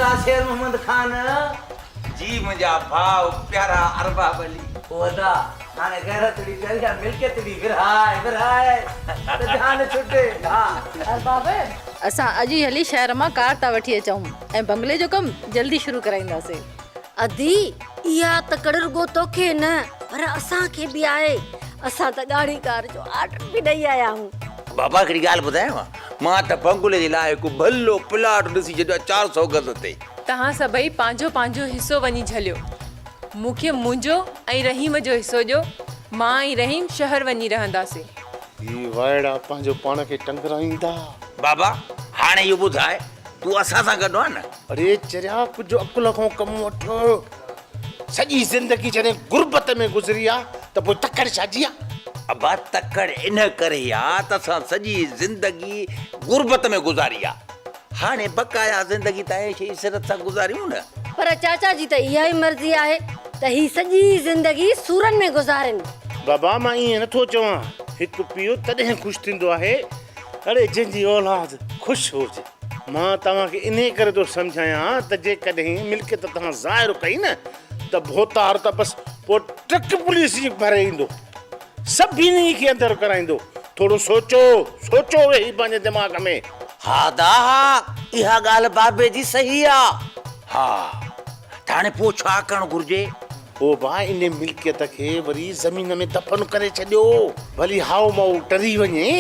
वदा शेर मोहम्मद खान जी मुंहिंजा भाउ प्यारा अरबाब अली वदा हाणे गैरतड़ी चल मिल्कियत दी विरहाए त ध्यान छुटे हां अरबाब असां अॼु हली शहर मां कार था वठी अचूं ऐं बंगले जो कम जल्दी शुरू कराईंदासीं। अदी इहा तकड़ रुगो तोखे न पर असां खे भी आहे। असां त गाड़ी कार जो ऑर्डर भी ॾेई आया आहियूं। बाबा हिकिड़ी ॻाल्हि ॿुधायांव, मां त बंगले जे लाइ हिकु भलो प्लाट ॾिसी छॾियो 400 गज ते। तव्हां सभई पंहिंजो पंहिंजो हिसो वञी झलियो। मूंखे मुंहिंजो ऐं रहीम जो हिसो ॾियो। मां ऐं रहीम शहर वञी रहंदासीं। ही वाइड़ा पंहिंजो पाण खे टंगराईंदा। बाबा हाणे इहो ॿुधाए तूं असां सां गॾु आहे न? अरे चरिया कुझु अकुल खां कमु वठो। सॼी ज़िंदगी जॾहिं गुरबत में गुज़री आहे त पोइ तकड़ छाजी आहे? अबा तकड़ इन करे आहे त असां सॼी ज़िंदगी गुरबत में गुज़ारी आहे। हाणे बक़ाया ज़िंदगी त ऐश इशरत सां गुज़ारियूं न। पर चाचा जी त इहा ई मर्ज़ी आहे त ही सॼी ज़िंदगी सूरन में गुज़ारनि। बाबा मां ईअं नथो चवां, हिकु पीउ तॾहिं ख़ुशि थींदो आहे अरे जंहिंजी औलाद ख़ुशि हुजे। मां तव्हांखे इन करे थो सम्झायां त जेकॾहिं मिल्कियत तव्हां ज़ाहिर कई न त भोतार त बसि पोइ ट्रक पुलिस जी भरे ईंदो, सभिनी खे अंदरि कराईंदो। थोरो सोचो वेही पंहिंजे दिमाग़ में। हा दा इहा ॻाल्हि बाबे जी सही आहे। हा हाणे पोइ छा करणु घुरिजे? ओ भाई इन मिल्कियत खे वरी ज़मीन में दफ़न करे छॾियो। भली हाउ माउ टरी वञे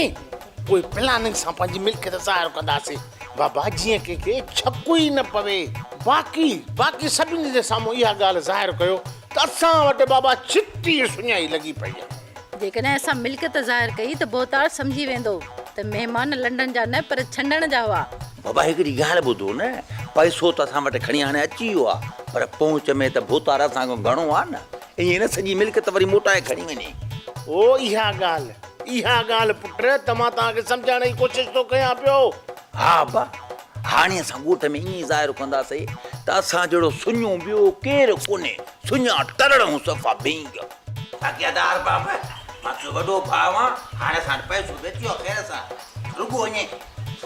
पोइ प्लानिंग सां पंहिंजी मिल्कियत ज़ाहिर कंदासीं बाबा, जीअं कंहिंखे छकु ई न पवे। बाक़ी सभिनी जे साम्हूं इहा ॻाल्हि ज़ाहिर कयो त असां वटि बाबा चिटी सुञाई लॻी पई आहे। जेकॾहिं असां मिल्कियत ज़ाहिर कई त बोतार सम्झी वेंदो त महिमान लंडन जा न पर छंडण जा हुआ। बाबा हिकिड़ी ॻाल्हि ॿुधो न, पैसो त असां वटि खणी हाणे अची वियो आहे, पर पहुच में त भोतार असांखां घणो आहे न। ईअं न सॼी मिल्कियत वरी मोटाए खणी वञे। ओ इहा ॻाल्हि पुट त मां तव्हांखे सम्झाइण जी कोशिशि थो कयां पियो। हा बा हाणे असां ॻोठ में ईअं ज़ाहिर कंदासीं त असां जहिड़ो सुञो ॿियो केरु कोन्हे। सुञा तरणूं सफ़ा बींग। ताक़ियादार बाबा मां तो वॾो भाउ आहियां। हाणे असां पैसो बेचियो ख़ैर सां। रुगो वञे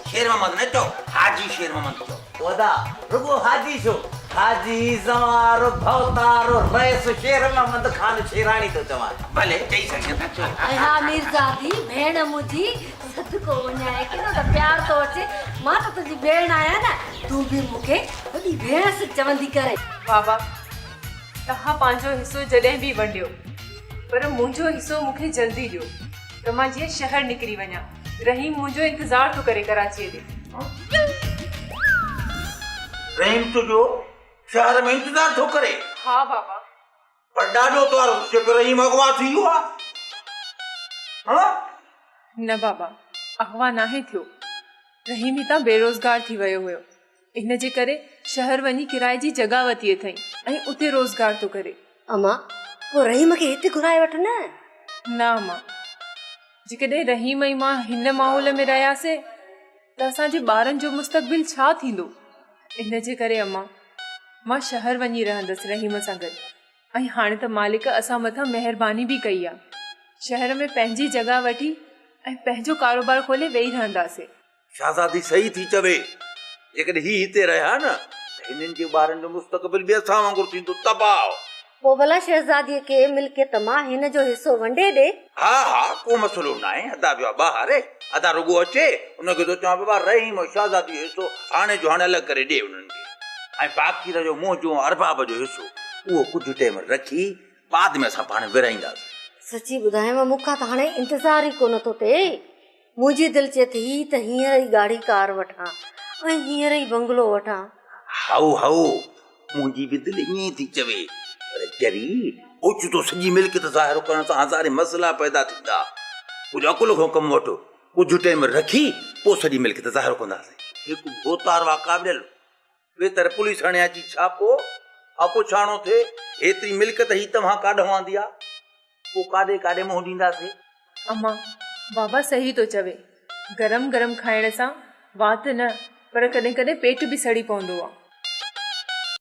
शेर मोहम्मद न चओ, हाजी शेर मोहम्मद चओ। वदा रुगो हाजी छो? हाजी ज़वार भवतार रईस शेर मोहम्मद खान शेरानी तो चवां। भले चई सघे था चओ। हा मिर्ज़ादी भेण मुंहिंजी सदको वञाए केॾो त प्यार थो अचे। मां त तुंहिंजी भेण आहियां न, तूं बि मूंखे वॾी भेण से चवंदी करे। बाबा तव्हां पंहिंजो हिसो जॾहिं बि वंडियो, पर मुंहिंजो हिसो मूंखे जल्दी ॾियो त मां जीअं शहर निकिरी वञा। रहीम मुंहिंजो इंतज़ार थो करे कराची ॾे। रहीम तुंहिंजो शहर में इंतज़ार थो करे? हा बाबा। पर ॾाढो तो जेको रहीम अगवा थी वियो आहे। न बाबा अगवा नाहे थियो। रहीम हितां बेरोज़गार थी वियो हुयो, इन जे करे शहर वञी किराए जी जॻह वठी अथई ऐं उते रोज़गार थो करे। अमा पोइ रहीम खे हिते घुराए वठ न। न अमा, जेकॾहिं रहीम ऐं मां हिन माहौल में रहियासीं त असांजे ॿारनि जो मुस्तक़बिल छा थींदो? इन जे करे अमा मां शहर वञी रहंदसि रहीम सां गॾु। ऐं हाणे त मालिक असां मथां महिरबानी बि कई आहे। शहर में पंहिंजी जॻह वठी ऐं पंहिंजो कारोबार खोले वेही रहंदासीं। शहज़ादी सही थी चवे। जेकॾहिं ही हिते रहिया न त हिननि जे ॿारनि जो मुस्तक़बिल बि असां वांगुरु थींदो तबाह। पोइ भला शहज़ादीअ खे मिल्कियत मां हिन जो हिसो वंडे ॾे। हा को मसलो न आहे। अदा वियो ॿाहिरि, अदा रुगो अचे उनखे तो चवां बाबा रहीम शहज़ादी जो हिसो हाणे जो हाणे अलॻि करे ॾे उन्हनि खे। ऐं बाक़ी रहियो मुंहिंजो अरबाब जो हिसो उहो कुझु टाइम रखी बाद में असां पाण विराईंदासीं। सची ॿुधायांव मूंखां त हाणे इंतज़ार ई कोन थो थिए। मुंहिंजी दिलि चए थी त हींअर ई गाड़ी कार वठां ऐं हींअर ई बंगलो वठां। हाउ मुंहिंजी बि दिलि ईअं ई थी चवे, पर जरी ओचितो सॼी मिल्कियत ज़ाहिर करण सां हज़ारे मसइला पैदा थींदा। कुझु अकुल खां कमु वठो, कुझु टाइम रखी पोइ सॼी मिल्कियत ज़ाहिर कंदासीं। हिकु भोतार वाक़ाबिल बेहतर पुलिस हाणे अची छापो पुछाणो थिए एतिरी मिल्कियत ही तव्हां काॾ हवांदी आहे, पोइ काॾे मुंहुं ॾींदासीं। अम्मा बाबा सही तो चवे। गरम गरम खाइण सां वात न पर कॾहिं कॾहिं पेट बि सड़ी पवंदो आहे।